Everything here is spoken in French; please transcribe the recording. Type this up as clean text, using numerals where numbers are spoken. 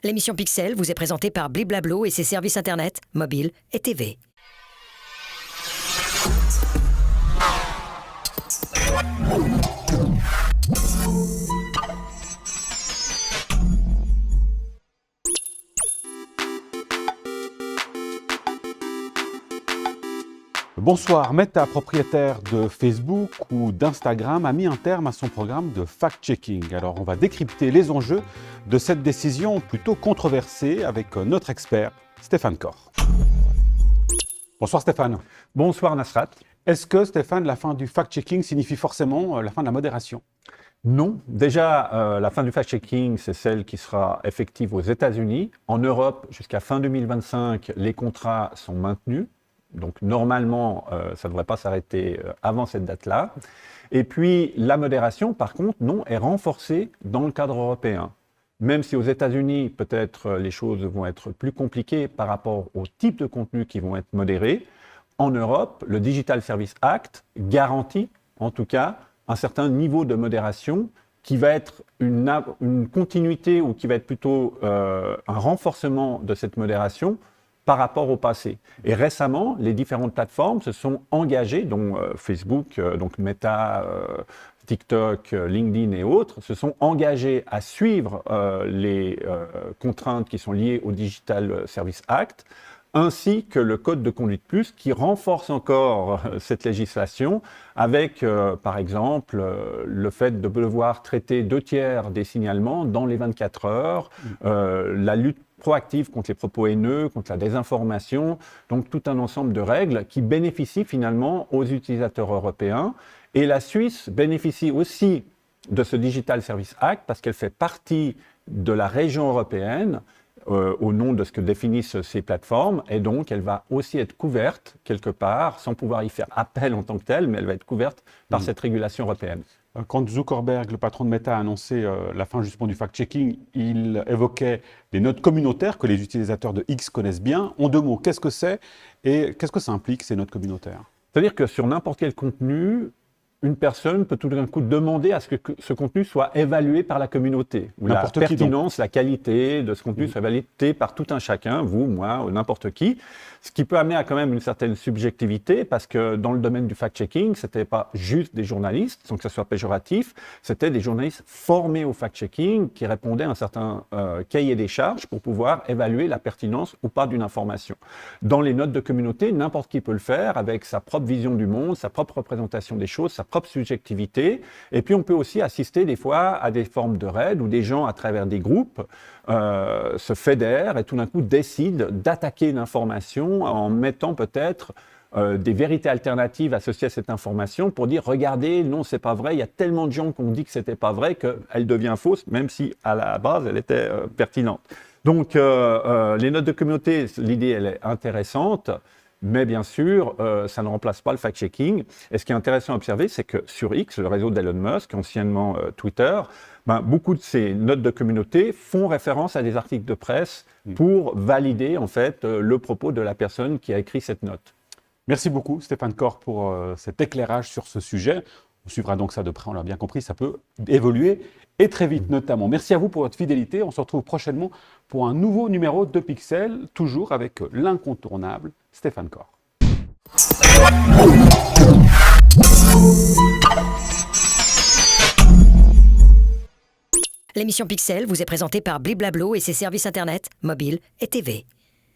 L'émission Pixel vous est présentée par Bliblablo et ses services internet, mobile et TV. Bonsoir, Meta, propriétaire de Facebook ou d'Instagram, a mis un terme à son programme de fact-checking. Alors on va décrypter les enjeux de cette décision plutôt controversée avec notre expert Stéphane Corr. Bonsoir Stéphane. Bonsoir Nasrat. Est-ce que Stéphane, la fin du fact-checking signifie forcément la fin de la modération ? Non, déjà la fin du fact-checking, c'est celle qui sera effective aux États-Unis. En Europe, jusqu'à fin 2025, les contrats sont maintenus. Donc normalement, ça ne devrait pas s'arrêter avant cette date-là. Et puis la modération, par contre, non, est renforcée dans le cadre européen. Même si aux États-Unis, peut-être les choses vont être plus compliquées par rapport au type de contenu qui vont être modérés, en Europe, le Digital Services Act garantit, en tout cas, un certain niveau de modération qui va être une continuité ou qui va être plutôt un renforcement de cette modération par rapport au passé. Et récemment, les différentes plateformes se sont engagées, dont Facebook, donc Meta, TikTok, LinkedIn et autres, se sont engagées à suivre les contraintes qui sont liées au Digital Services Act, ainsi que le Code de conduite plus, qui renforce encore cette législation avec, par exemple, le fait de devoir traiter 2/3 des signalements dans les 24 heures, la lutte proactive contre les propos haineux, contre la désinformation, donc tout un ensemble de règles qui bénéficient finalement aux utilisateurs européens. Et la Suisse bénéficie aussi de ce Digital Services Act parce qu'elle fait partie de la région européenne au nom de ce que définissent ces plateformes, et donc elle va aussi être couverte quelque part, sans pouvoir y faire appel en tant que telle, mais elle va être couverte par cette régulation européenne. Quand Zuckerberg, le patron de Meta, a annoncé la fin justement du fact-checking, il évoquait des notes communautaires que les utilisateurs de X connaissent bien. En deux mots, qu'est-ce que c'est et qu'est-ce que ça implique, ces notes communautaires ? C'est-à-dire que sur n'importe quel contenu, une personne peut tout d'un coup demander à ce que ce contenu soit évalué par la communauté. Ou la pertinence, la qualité de ce contenu soit évaluée par tout un chacun, vous, moi, ou n'importe qui. Ce qui peut amener à quand même une certaine subjectivité, parce que dans le domaine du fact-checking, ce n'était pas juste des journalistes, sans que ce soit péjoratif, c'était des journalistes formés au fact-checking qui répondaient à un certain cahier des charges pour pouvoir évaluer la pertinence ou pas d'une information. Dans les notes de communauté, n'importe qui peut le faire avec sa propre vision du monde, sa propre représentation des choses, sa propre subjectivité. Et puis on peut aussi assister des fois à des formes de raids où des gens, à travers des groupes, se fédèrent et tout d'un coup décident d'attaquer une information en mettant peut-être des vérités alternatives associées à cette information pour dire « Regardez, non, c'est pas vrai, il y a tellement de gens qui ont dit que c'était pas vrai qu'elle devient fausse, même si à la base, elle était pertinente. » Donc, les notes de communauté, l'idée, elle est intéressante. Mais bien sûr, ça ne remplace pas le fact-checking. Et ce qui est intéressant à observer, c'est que sur X, le réseau d'Elon Musk, anciennement Twitter, beaucoup de ces notes de communauté font référence à des articles de presse pour valider en fait le propos de la personne qui a écrit cette note. Merci beaucoup Stéphane Corr pour cet éclairage sur ce sujet. On suivra donc ça de près, on l'a bien compris, ça peut évoluer et très vite notamment. Merci à vous pour votre fidélité. On se retrouve prochainement pour un nouveau numéro de Pixel, toujours avec l'incontournable Stéphane Corr. L'émission Pixel vous est présentée par Bliblablo et ses services internet, mobile et TV.